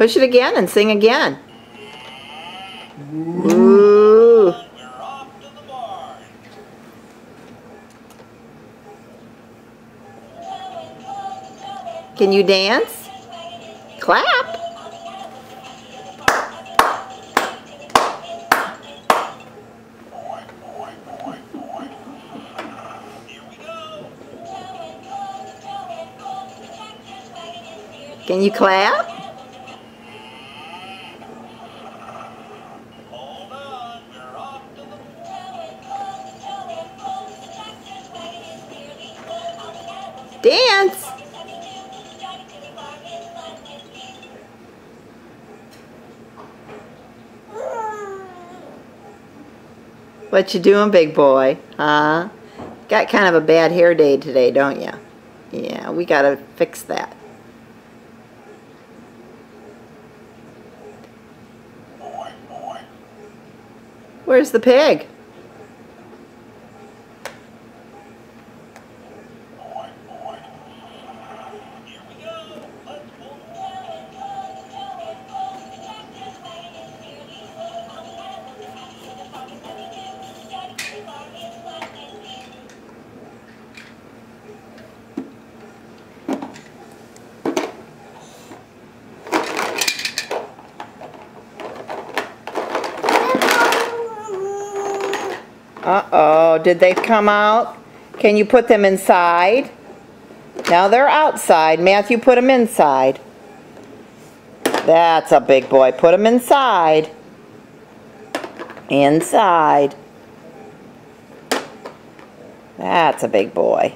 Push it again and sing again. Ooh. Can you dance? Clap. Can you clap? Dance. What you doing, big boy? Huh? Got kind of a bad hair day today, don't you? Yeah, we gotta fix that. Where's the pig? Uh-oh, did they come out? Can you put them inside? Now they're outside. Matthew, put them inside. That's a big boy. Put them inside. Inside. That's a big boy.